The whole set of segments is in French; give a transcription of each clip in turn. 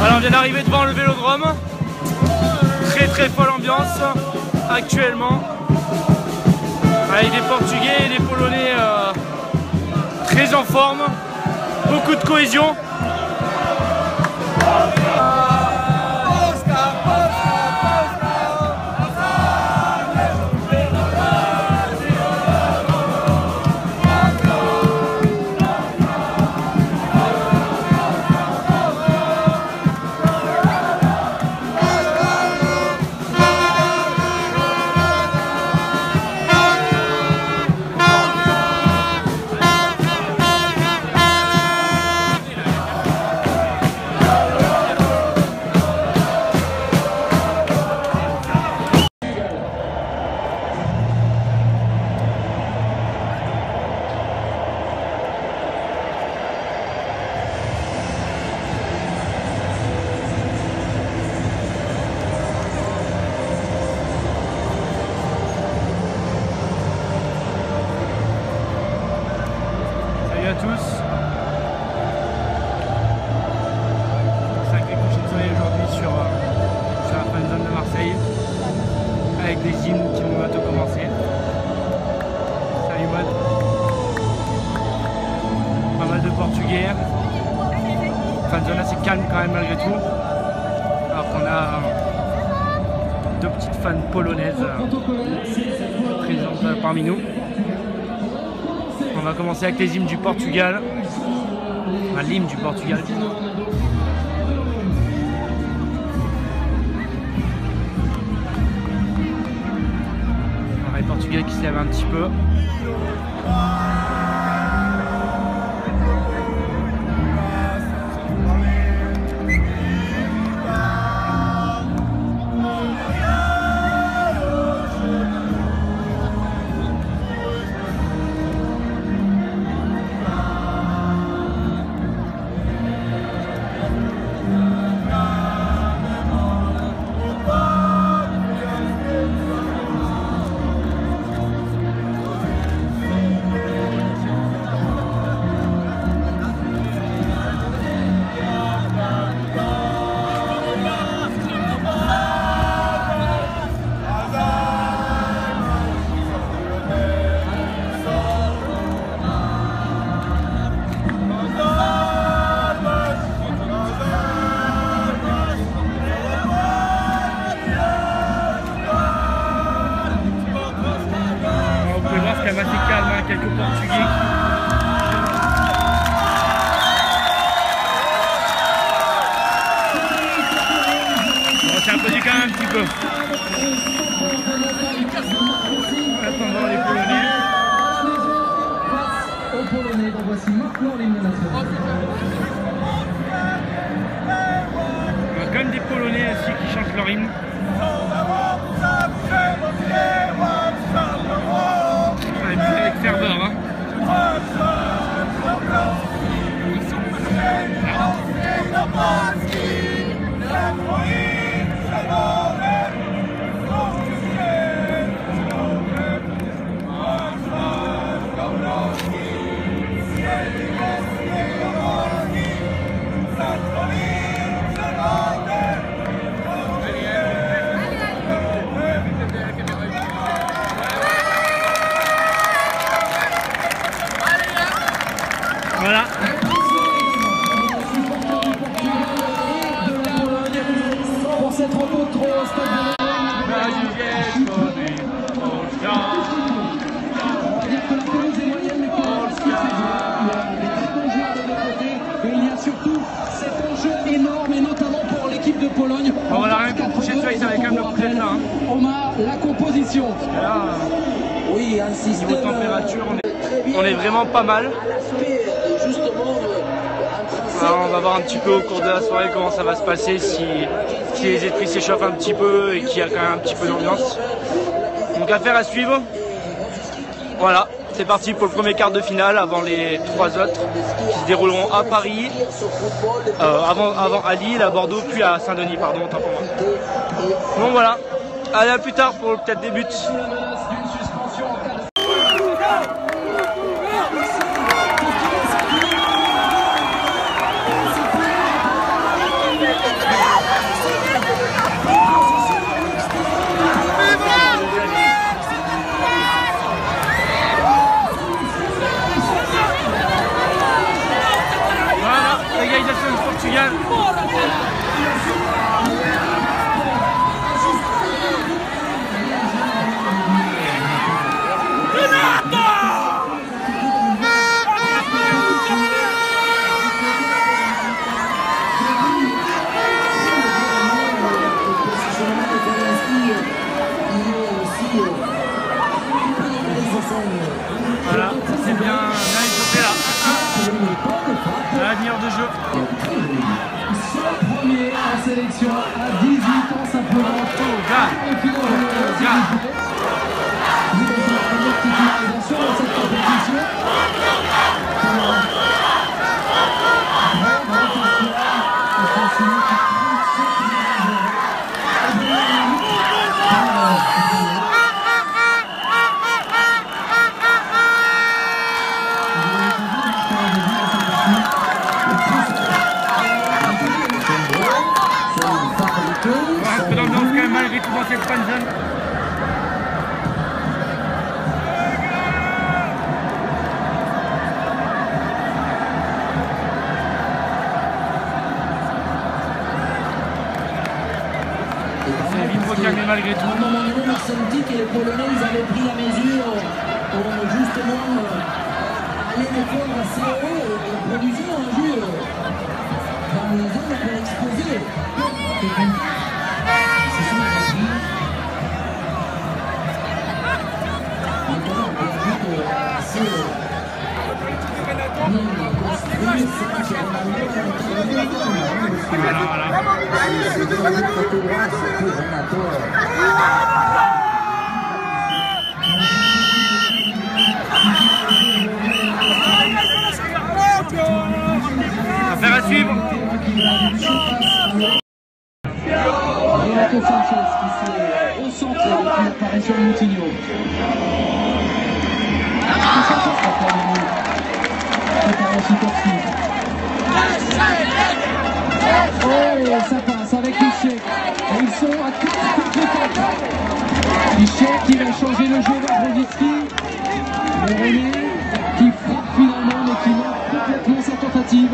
Alors on vient d'arriver devant le Vélodrome, très folle ambiance actuellement, avec des Portugais et des Polonais très en forme, beaucoup de cohésion. À tous. 5 couchers de soleil aujourd'hui sur la fan zone de Marseille avec des hymnes qui vont bientôt commencer. Salut Maud. Pas mal de Portugais. Fan zone assez calme quand même malgré tout. Alors qu'on a deux petites fans polonaises présentes parmi nous. On va commencer avec les hymnes du Portugal. Enfin, l'hymne du Portugal. Alors, les Portugais qui se lèvent un petit peu. Quelques Portugais. On s'est applaudi quand même un petit peu. Attendons les Polonais. On a quand même des Polonais aussi qui chantent leur hymne. avait quand même le coup d'être là. Hein. On a la composition. Là, Oui, un système. niveau température, on est vraiment pas mal. Alors on va voir un petit peu au cours de la soirée comment ça va se passer, si les esprits s'échauffent un petit peu et qu'il y a quand même un petit peu d'ambiance. Donc affaire à suivre. Voilà, c'est parti pour le premier quart de finale avant les 3 autres qui se dérouleront à Paris, avant à Lille, à Bordeaux, puis à Saint-Denis, pardon, autant pour moi. Bon voilà, allez à plus tard pour peut-être des buts. Égalisation du Portugal. Voilà, c'est bien échauffé là. L'avenir de jeu. Son premier en sélection à 18 ans simplement. Portugal. Titularisation dans cette compétition. Un peu d'ambiance quand même malgré tout dans cette fan zone. C'est vite calmé malgré tout. À un moment donné, on a senti que les Polonais ils avaient pris la mesure pour justement aller des fois assez haut et produire un jeu dans les zones pour exposer. C'est ça la vie. Maintenant, on a vu que assez bien construit, c'est pas qu'il y a Voilà. Affaire à suivre. Renato Sanchez qui s'est au centre depuis l'apparition de Moutinho. Oh, ça passe avec Michel. Et ils sont à 4 contre 4. Michel qui va changer le jeu vers Brzezinski. Mais René qui frappe finalement mais qui manque complètement sa tentative.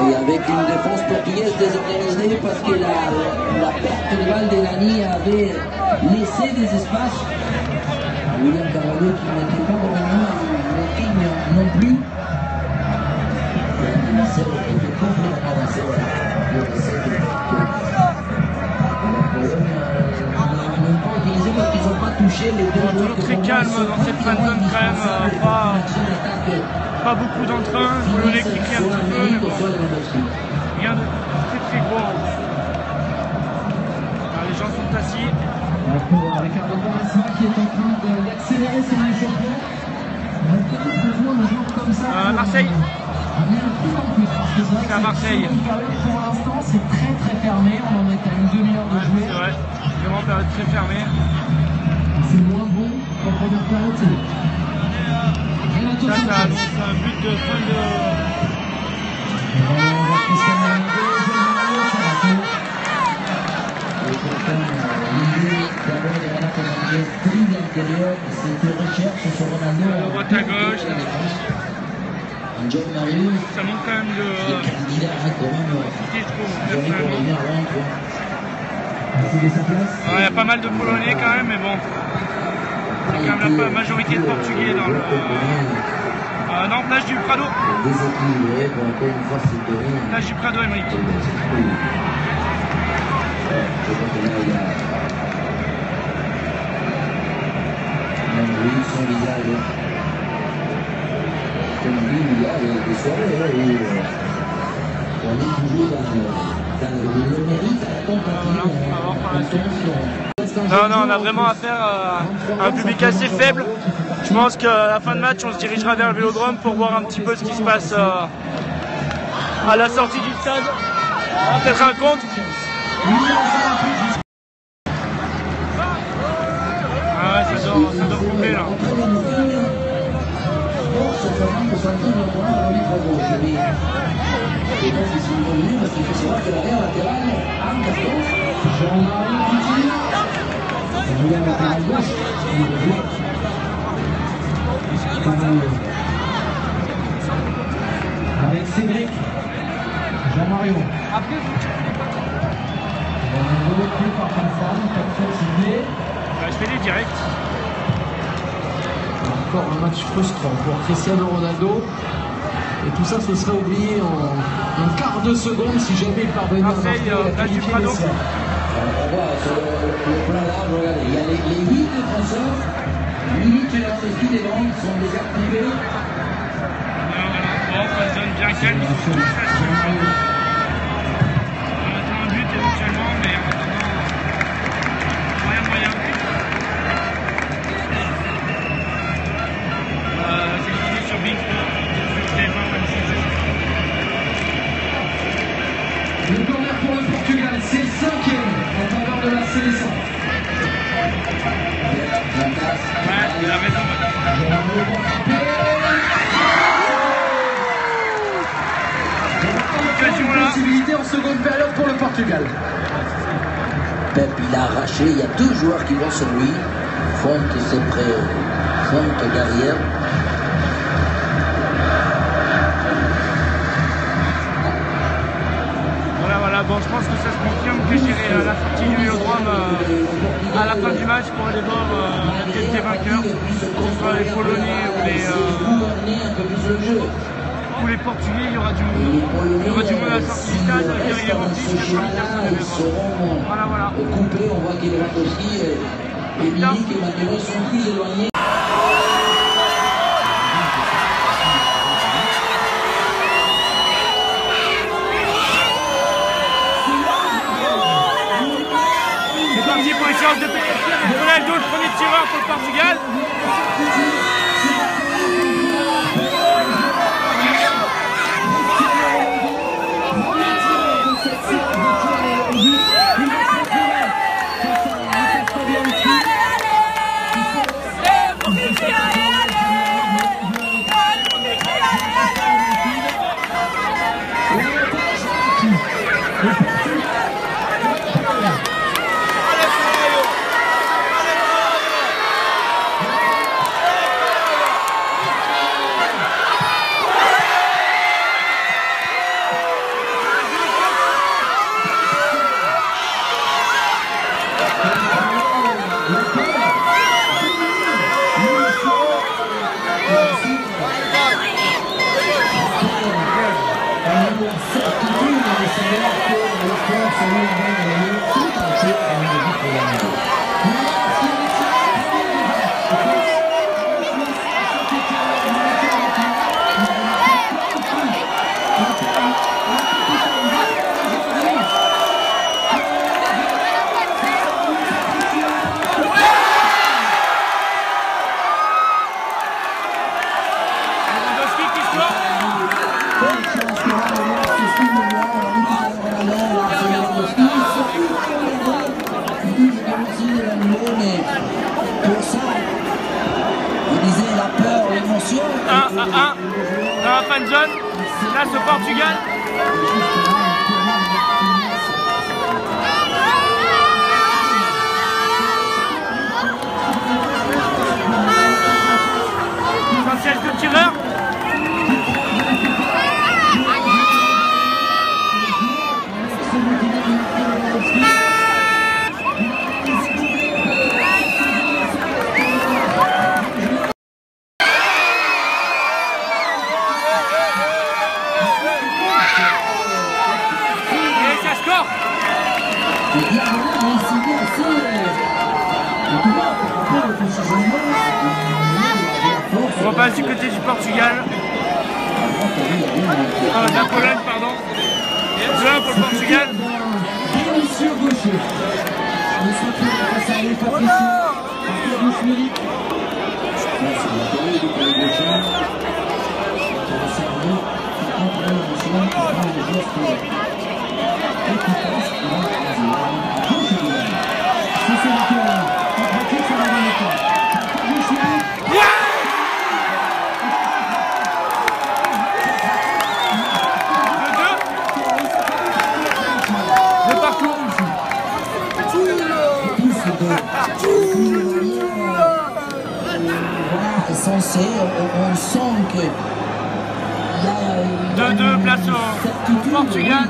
Et avec une défense portugaise désorganisée parce que la perte de balle d'Elani avait laissé des espaces. William Carvalho qui n'était pas vraiment le rythme non plus. Il essaie de complètement avancer. Il essaie de... La Pologne n'a même pas utilisé parce qu'ils n'ont pas touché les deux joueurs. Toujours très calme dans cette fan zone quand même, pas beaucoup d'entrain, Polonais qui crie un petit peu, mais bon, rien de très gros. Alors, les gens sont assis. Pour Ricardo Quaresma qui est en train d'accélérer son échauffement. On a peut-être besoin d'un joueur comme ça. Marseille. C'est à Marseille. Pour l'instant, c'est très fermé. On en est à une demi-heure de jouer. C'est vrai, vraiment période très fermée. C'est moins bon qu'en première période. Là, ça annonce un but de fin de... droite à gauche. Ça manque quand même de... je trouve, personnellement. Il y a pas mal de Polonais quand même, mais bon. Il y a quand même la majorité de Portugais dans Non, plage du Prado. Déséquilibré, pour encore une fois, c'est de rien. Plage du Prado, Émeric. Je crois que là, il y a même lui, son visage. Comme dit, il y a des soirées où on est toujours dans le mérite à la tentative. Non, on a vraiment affaire à un public assez faible. Je pense qu'à la fin de match, on se dirigera vers le Vélodrome pour voir un petit peu ce qui se passe à la sortie du stade. On va peut-être un compte. Ah ouais, ça doit couper là. Avec Cédric, Jean-Mario. Repris par Vincent, Je fais des directs. encore un match frustrant pour Cristiano Ronaldo. Et tout ça, ce serait oublié en quart de seconde si jamais il parvenait à Marseille, plage du Prado. On voit sur le plan large, regardez, il y a les 8 défenseurs, 8 qui des grands qui sont désactivés. Bon, zone bien calme, il faut tous faire ce qu'on fait. On attend un but éventuellement, mais en attendant, moyen. C'est diffusé sur Big Sport, sur TF1, même si Le corner pour le Portugal, c'est le 5e en faveur de la sélection. ouais, il a raison. Possibilité en seconde période pour le Portugal. Pep, il a arraché, il y a 2 joueurs qui vont sur lui. Fonte, c'est prêt. Fonte, derrière. Voilà, bon, je pense que ça se confirme que j'irai à la sortie du Vélodrome à la fin du match pour aller voir quelques vainqueurs, que ce soit les Polonais ou les Portugais, il y aura du monde. Il y aura du monde à la sortie du stade, il est rempli, 80 000 personnes. Voilà. Coupé, on voit qu'il est aussi et Milik et Matteo sont plus éloignés. C'est parti pour une séance de pénalty. Ronaldo, le premier tireur pour le Portugal. Dans la fan zone, là c'est Portugal. Essentiel de tireur. On repasse du côté du Portugal. De la Pologne, pardon. 2-1 pour le Portugal. Monsieur Gaucher. Le centre face à lui, Patricio. Pierre Bouchmilic. Là, c'est la période du Pays Gaucher. Qui va servir. Par contre, là, le Gaucher, qui prend le geste. Et qui passe. Il va le Portugal. Si c'est le terrain, en pratique, ça va dans le temps. Pierre Bouchmilic. Censé, on sent que 2-2 place au Portugal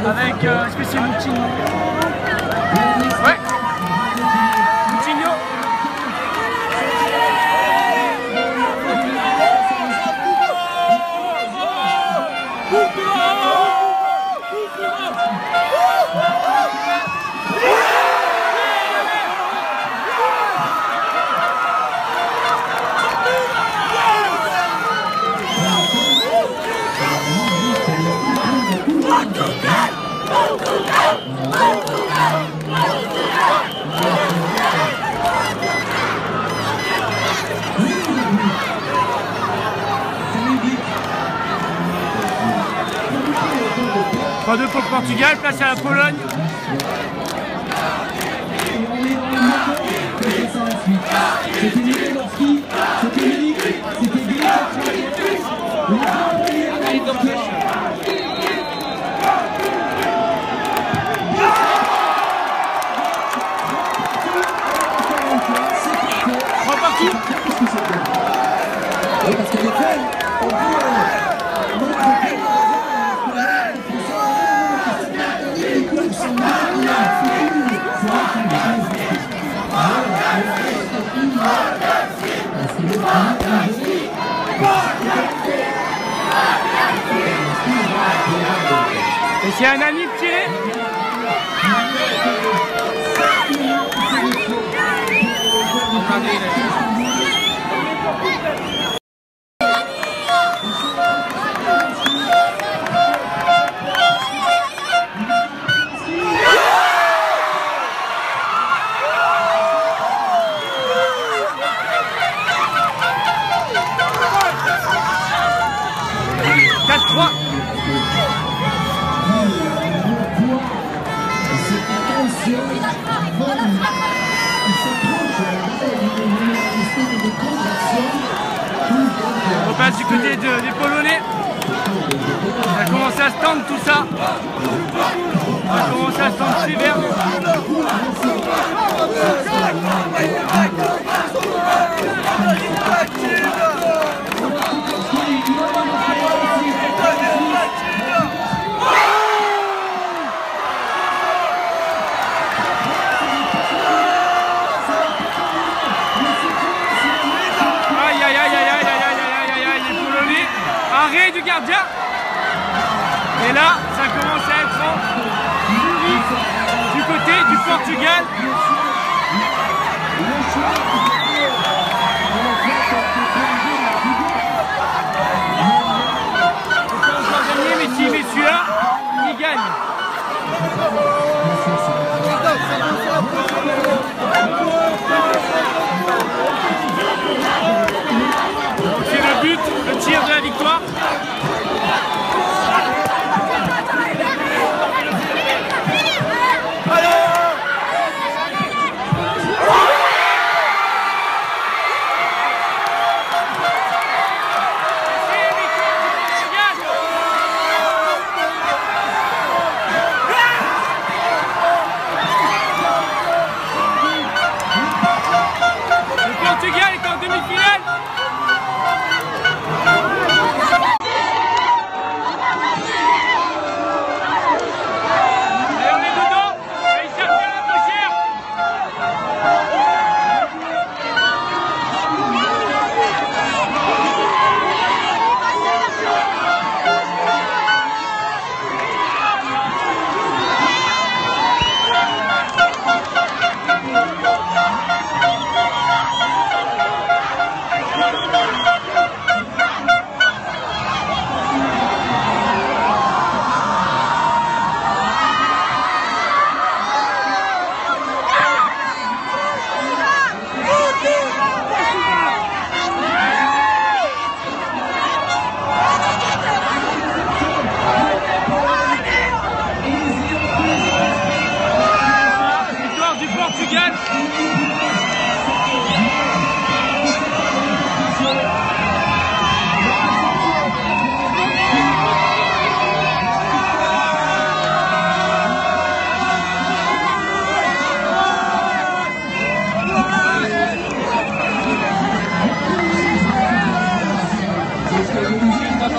avec est-ce que c'est Moutinho? Ouais, Moutinho. « 3-2 pour le Portugal, place à la Pologne. C'était Lewandowski, c'était Milik, c'était Gay. Reparti. Oui, parce que des fois, on peut Et c'est un ami tiré. On passe du côté des Polonais. Ça a commencé à se tendre tout ça. Ça a commencé à se tendre sévère. Arrêt du gardien. Et là, ça commence à être du côté du Portugal. On peut encore gagner, mais s'il met celui-là, il gagne. C'est le but, le tir de la victoire.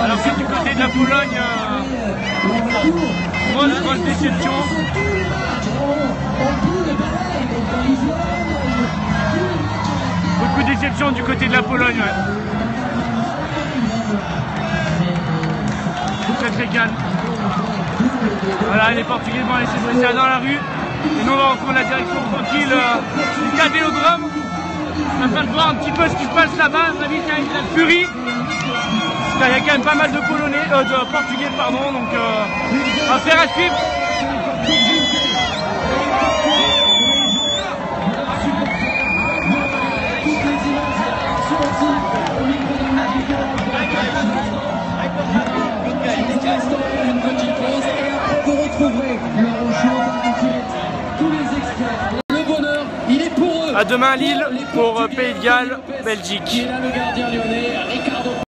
Alors que du côté de la Pologne, grosse déception. Beaucoup de déception du côté de la Pologne. Ouais. Très calme. Voilà, les Portugais vont laisser passer ça dans la rue. Et nous on va reprendre la direction tranquille du stade Vélodrome. On va faire voir un petit peu ce qui se passe là-bas. On a vu qu'il y a une furie. Il y a quand même pas mal de Polonais, de Portugais, pardon, donc affaire à suivre. Vous retrouverez l'Euroshop en direct, tous les extraits. Le bonheur, il est pour eux. À demain Lille pour Pays de Galles, Belgique. Qui est là le gardien lyonnais.